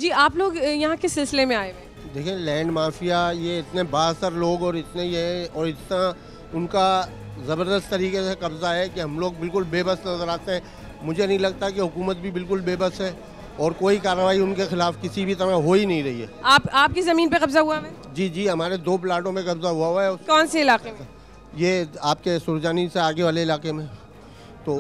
जी आप लोग यहाँ किस सिलसिले में आए हुए हैं? देखिए लैंड माफिया ये इतने बासर लोग और इतने ये और इतना उनका ज़बरदस्त तरीके से कब्ज़ा है कि हम लोग बिल्कुल बेबस नज़र आते हैं। मुझे नहीं लगता कि हुकूमत भी बिल्कुल बेबस है और कोई कार्रवाई उनके खिलाफ किसी भी तरह हो ही नहीं रही है। आपकी ज़मीन पे कब्जा हुआ है? जी जी, हमारे 2 प्लाटों में कब्जा हुआ है। कौन से इलाके में? ये आपके सुरजानी से आगे वाले इलाके में। तो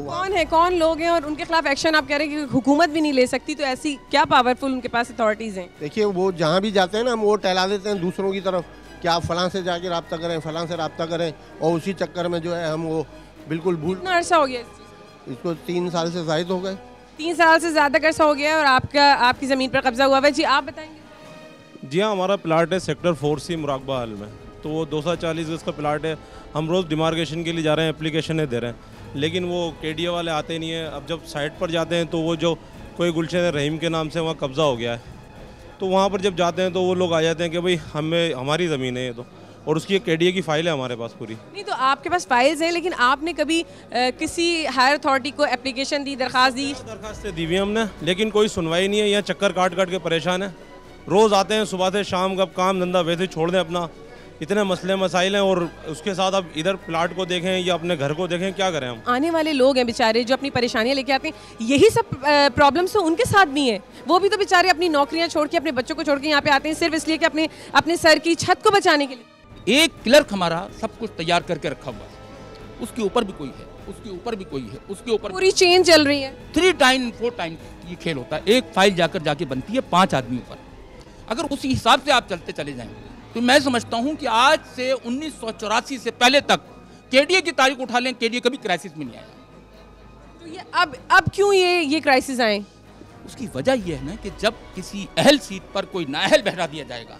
कौन लोग हैं और उनके खिलाफ एक्शन आप कह रहे हैं कि हुकूमत भी नहीं ले सकती, तो ऐसी क्या पावरफुल उनके पास अथॉरिटीज़ हैं? देखिए वो जहाँ भी जाते हैं ना, हम वो टहला देते हैं दूसरों की तरफ कि आप फलां से जाके रब्ता करें, फलां से रब्ता करें, और उसी चक्कर में जो है हम वो बिल्कुल भूल। कितना अर्सा हो गया इस चीज़? इसको 3 साल से ज़ायद हो गए। 3 साल से ज़्यादा अर्सा हो गया है और आपकी ज़मीन पर कब्जा हुआ है। जी आप बताएंगे? जी हाँ, हमारा प्लाट है सेक्टर 4C मुराकबा हाल में, तो वो 240 गज का प्लाट है। हम रोज़ डिमार्केशन के लिए जा रहे हैं, एप्लीकेशनें दे रहे हैं, लेकिन वो केडीए वाले आते नहीं हैं। अब जब साइट पर जाते हैं तो वो जो कोई गुलशन रहीम के नाम से वहाँ कब्ज़ा हो गया है, तो वहाँ पर जब जाते हैं तो वो लोग आ जाते हैं कि भाई हमारी ज़मीन है ये तो, और उसकी एक केडीए की फ़ाइल है हमारे पास पूरी। नहीं तो आपके पास फाइल्स हैं, लेकिन आपने कभी किसी हायर अथॉरिटी को एप्लीकेशन दी, दरखास्त दी हुई है हमने, लेकिन कोई सुनवाई नहीं है। यहाँ चक्कर काट काट के परेशान है। रोज़ आते हैं सुबह से शाम का, काम धंधा वैसे छोड़ दें अपना, इतने मसले मसाइल हैं, और उसके साथ अब इधर प्लाट को देखें या अपने घर को देखें, क्या करें हम? आने वाले लोग हैं बेचारे जो अपनी परेशानियां लेके आते हैं, यही सब प्रॉब्लम्स तो उनके साथ भी हैं। वो भी तो बेचारे अपनी नौकरियां छोड़ के, अपने बच्चों को छोड़ के यहाँ पे आते हैं सिर्फ इसलिए कि अपने सर की छत को बचाने के लिए। एक क्लर्क हमारा सब कुछ तैयार करके रखा हुआ है, उसके ऊपर भी कोई है, उसके ऊपर भी कोई है, उसके ऊपर पूरी चेन चल रही है। 3 टाइम 4 टाइम ये खेल होता है। एक फाइल जाके बनती है 5 आदमियों पर। अगर उसी हिसाब से आप चलते चले जाएं तो मैं समझता हूं कि आज से 1984 से पहले तक केडीए की तारीख उठा लें, केडीए कभी क्राइसिस में नहीं आया। तो ये अब क्यों ये क्राइसिस आए? उसकी वजह यह है ना कि जब किसी अहल सीट पर कोई नाअहल बैठा दिया जाएगा,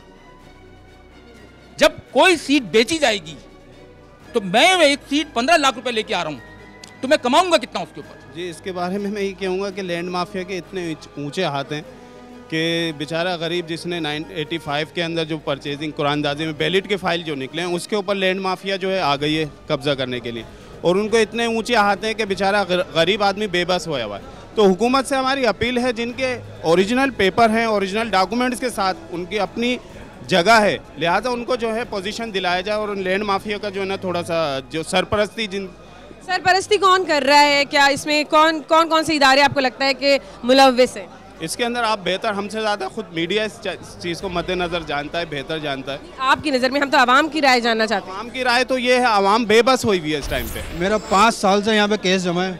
जब कोई सीट बेची जाएगी, तो मैं एक सीट 15 लाख रुपए लेके आ रहा हूं, तो मैं कमाऊंगा कितना उसके ऊपर? जी, इसके बारे में मैं ये कहूँगा कि लैंड माफिया के इतने ऊंचे हाथ हैं कि बेचारा गरीब जिसने 1985 के अंदर जो परचेजिंग कुरानदाजी में बैलेट के फाइल जो निकले हैं, उसके ऊपर लैंड माफिया जो है आ गई है कब्जा करने के लिए, और उनको इतने ऊंचे हाथ हैं कि बेचारा गरीब आदमी बेबस होया हुआ है। तो हुकूमत से हमारी अपील है, जिनके ओरिजिनल पेपर हैं, ओरिजिनल डॉक्यूमेंट्स के साथ उनकी अपनी जगह है, लिहाजा उनको जो है पोजीशन दिलाया जाए, और लैंड माफिया का जो है ना थोड़ा सा जो सरपरस्ती कौन कर रहा है? क्या इसमें कौन से इदारे आपको लगता है कि मुलव्विस हैं? इसके अंदर आप बेहतर हमसे ज़्यादा खुद मीडिया इस चीज़ को मद्देनज़र जानता है, बेहतर जानता है। आपकी नज़र में हम तो आवाम की राय जानना चाहते हैं। आवाम की राय तो ये है, आवाम बेबस हुई हुई है इस टाइम पे। मेरा 5 साल से यहाँ पे केस जमा है,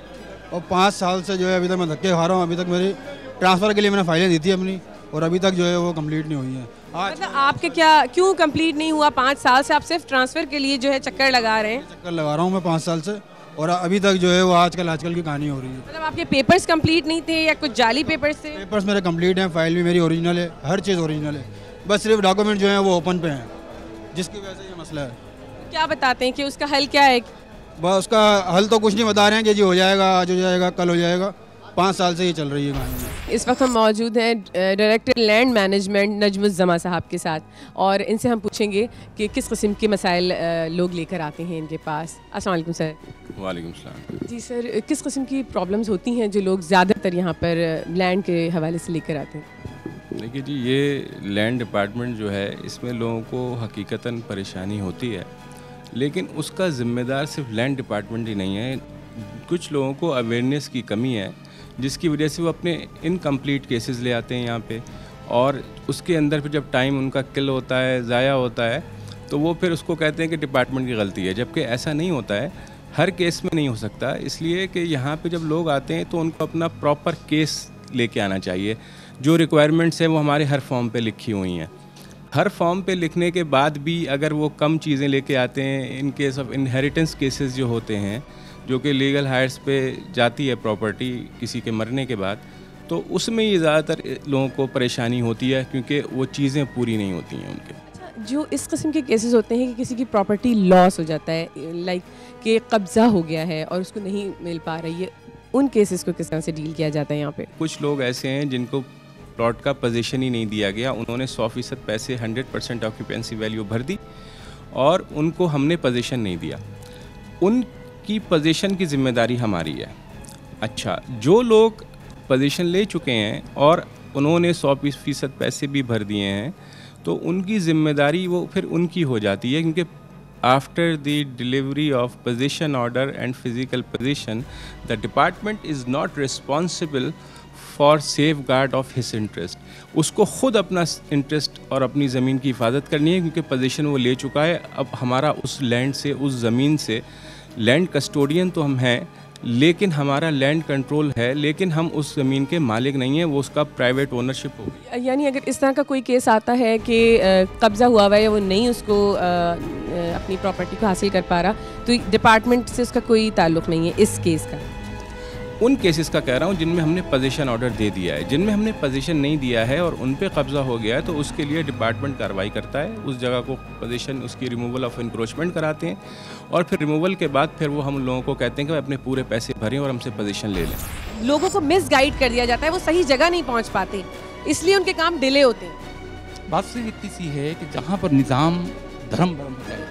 और 5 साल से जो है अभी तक मैं धक्के खा रहा हूँ। अभी तक मेरी ट्रांसफ़र के लिए मैंने फाइलें दी थी अपनी, और अभी तक जो है वो कंप्लीट नहीं हुई है। मतलब आपके क्यों कंप्लीट नहीं हुआ? 5 साल से आप सिर्फ ट्रांसफ़र के लिए जो है चक्कर लगा रहे हैं? चक्कर लगा रहा हूँ मैं 5 साल से, और अभी तक जो है वो आजकल की कहानी हो रही है। मतलब आपके पेपर्स कंप्लीट नहीं थे या कुछ जाली पेपर्स थे? पेपर्स मेरे कंप्लीट हैं, फाइल भी मेरी ओरिजिनल है, हर चीज़ ओरिजिनल है, बस सिर्फ डॉक्यूमेंट जो है वो ओपन पे हैं, जिसकी वजह से ये मसला है। क्या बताते हैं कि उसका हल क्या है? बस उसका हल तो कुछ नहीं बता रहे हैं कि जी हो जाएगा, आज हो जाएगा, कल हो जाएगा। 5 साल से ये चल रही है कहानी। इस वक्त हम मौजूद हैं डायरेक्टर लैंड मैनेजमेंट नजमुज़्ज़मा साहब के साथ, और इनसे हम पूछेंगे कि किस किस्म के मसाइल लोग लेकर आते हैं इनके पास। अस्सलाम वालेकुम सर। वालेकुम सलाम। जी सर, किस किस्म की प्रॉब्लम्स होती हैं जो लोग ज़्यादातर यहाँ पर लैंड के हवाले से लेकर आते हैं? देखिए जी, ये लैंड डिपार्टमेंट जो है, इसमें लोगों को हकीकतन परेशानी होती है, लेकिन उसका ज़िम्मेदार सिर्फ लैंड डिपार्टमेंट ही नहीं है। कुछ लोगों को अवेयरनेस की कमी है, जिसकी वजह से वो अपने इनकम्प्लीट केसेस ले आते हैं यहाँ पे, और उसके अंदर फिर जब टाइम उनका किल होता है, ज़ाया होता है, तो वो फिर उसको कहते हैं कि डिपार्टमेंट की गलती है, जबकि ऐसा नहीं होता है। हर केस में नहीं हो सकता, इसलिए कि यहाँ पे जब लोग आते हैं तो उनको अपना प्रॉपर केस लेके आना चाहिए। जो रिक्वायरमेंट्स हैं वो हमारे हर फॉर्म पे लिखी हुई हैं। हर फॉर्म पे लिखने के बाद भी अगर वो कम चीज़ें लेके आते हैं, in case of inheritance cases जो होते हैं, जो कि लीगल हायर्स पे जाती है प्रॉपर्टी किसी के मरने के बाद, तो उसमें ये ज़्यादातर लोगों को परेशानी होती है, क्योंकि वो चीज़ें पूरी नहीं होती हैं उनके। अच्छा, जो इस किस्म के केसेस होते हैं कि किसी की प्रॉपर्टी लॉस हो जाता है, लाइक कि कब्ज़ा हो गया है और उसको नहीं मिल पा रही है, उन केसेस को किस तरह से डील किया जाता है यहाँ पे? कुछ लोग ऐसे हैं जिनको प्लॉट का पोजीशन ही नहीं दिया गया, उन्होंने 100% पैसे 100% ऑक्यूपेंसी वैल्यू भर दी, और उनको हमने पोजीशन नहीं दिया। उनकी पोजीशन की जिम्मेदारी हमारी है। अच्छा, जो लोग पोजीशन ले चुके हैं और उन्होंने 100% पैसे भी भर दिए हैं, तो उनकी जिम्मेदारी वो फिर उनकी हो जाती है, क्योंकि after the delivery of position order and physical position the department is not responsible for safe guard of his interest. उसको ख़ुद अपना इंटरेस्ट और अपनी ज़मीन की हिफाजत करनी है, क्योंकि पोजीशन वो ले चुका है। अब हमारा उस लैंड से, उस ज़मीन से, लैंड कस्टोडियन तो हम हैं, लेकिन हमारा लैंड कंट्रोल है, लेकिन हम उस ज़मीन के मालिक नहीं हैं, वो उसका प्राइवेट ओनरशिप होगी। यानी अगर इस तरह का कोई केस आता है कि कब्ज़ा हुआ हुआ है या वो नहीं उसको अपनी प्रॉपर्टी को हासिल कर पा रहा, तो डिपार्टमेंट से उसका कोई ताल्लुक़ नहीं है इस केस का? उन केसेस का कह रहा हूँ जिनमें हमने पोजीशन ऑर्डर दे दिया है। जिनमें हमने पोजीशन नहीं दिया है और उन पे कब्ज़ा हो गया है, तो उसके लिए डिपार्टमेंट कार्रवाई करता है, उस जगह को पोजीशन, उसकी रिमूवल ऑफ इंक्रोचमेंट कराते हैं, और फिर रिमूवल के बाद फिर वो हम लोगों को कहते हैं कि अपने पूरे पैसे भरें और हमसे पोजीशन ले लें। लोगों को मिसगाइड कर दिया जाता है, वो सही जगह नहीं पहुँच पाते, इसलिए उनके काम डिले होते हैं। बात सिर्फ इतनी सी है कि जहाँ पर निज़ाम धर्म भरम हो जाए,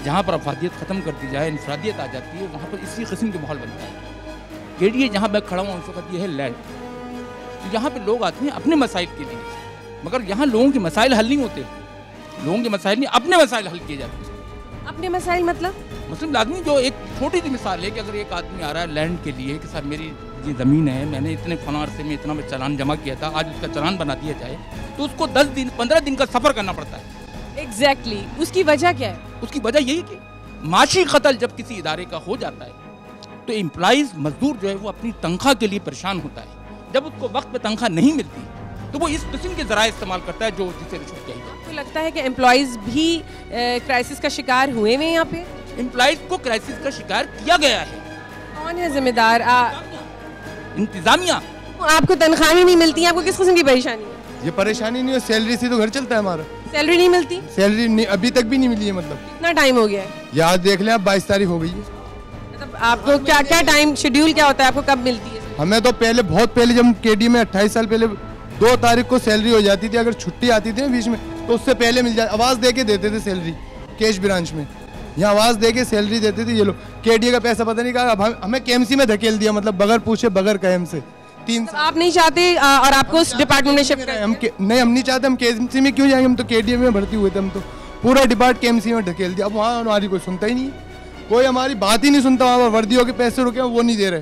जहाँ पर अफादियत ख़त्म कर दी जाए, इंफरादियत आ जाती है, वहाँ पर इसी किस्म के माहौल बनता है। केडीए जहाँ मैं खड़ा हूँ उस वक्त ये है लैंड, तो यहाँ पे लोग आते हैं अपने मसाइल के लिए, मगर यहाँ लोगों के मसाइल हल नहीं होते, लोगों के मसाइल नहीं, अपने मसाइल हल किए जाते हैं। अपने मसाइल मतलब आदमी, जो एक छोटी सी मिसाल है कि अगर एक आदमी आ रहा है लैंड के लिए कि साहब मेरी ये ज़मीन है, मैंने इतने फलां अरसे में इतना चालान जमा किया था, आज उसका चालान बना दिया जाए, तो उसको 10 दिन 15 दिन का सफ़र करना पड़ता है। एग्जैक्टली उसकी वजह क्या है? उसकी वजह यही कि माशी कत्ल जब किसी इदारे का हो जाता है, तो एम्प्लॉइज़, मजदूर जो है वो अपनी तनख्वाह के लिए परेशान होता है। जब उसको वक्त पे तनख्वाह नहीं मिलती, तो वो इस किस्म के ज़राए इस्तेमाल करता है, जो जिसे रिश्वत चाहिए। आपको लगता है कि एम्प्लॉइज़ भी क्राइसिस का शिकार हुए हैं यहाँ पे? एम्प्लॉइज़ को क्राइसिस का शिकार किया गया है। कौन है जिम्मेदार? इंतजामिया। आपको तनख्वाह ही नहीं मिलती, आपको किस किस्म की परेशानी है? ये परेशानी नहीं है, सैलरी से तो घर चलता है हमारा। सैलरी नहीं मिलती? सैलरी नहीं, अभी तक भी नहीं मिली है। मतलब कितना टाइम हो गया है? याद देख लें आप, 22 तारीख हो गई है। मतलब आपको क्या क्या टाइम शेड्यूल क्या होता है, आपको कब मिलती है? हमें तो पहले, बहुत पहले, जब केडी में 28 साल पहले 2 तारीख को सैलरी हो जाती थी। अगर छुट्टी आती थी ना बीच में, तो उससे पहले मिल जाती, आवाज़ दे के देते थे सैलरी। कैश ब्रांच में यहाँ आवाज़ दे के सैलरी देते थे ये लोग। केडी का पैसा पता नहीं कहा, अब हमें केएमसी में धकेल दिया, मतलब बगैर पूछे बगैर कहे से 3 साल। आप नहीं चाहते और आपको उस डिपार्टमेंट में शिफ्ट हम नहीं चाहते, हम केएमसी में क्यों जाएंगे, हम तो केडी में भर्ती हुए थे, हम तो पूरा डिपार्ट केएमसी में ढकेल दिया। अब वहाँ हमारी कोई सुनता ही नहीं है, कोई हमारी बात ही नहीं सुनता। वहाँ वर्दियों के पैसे रुके वो नहीं दे रहे।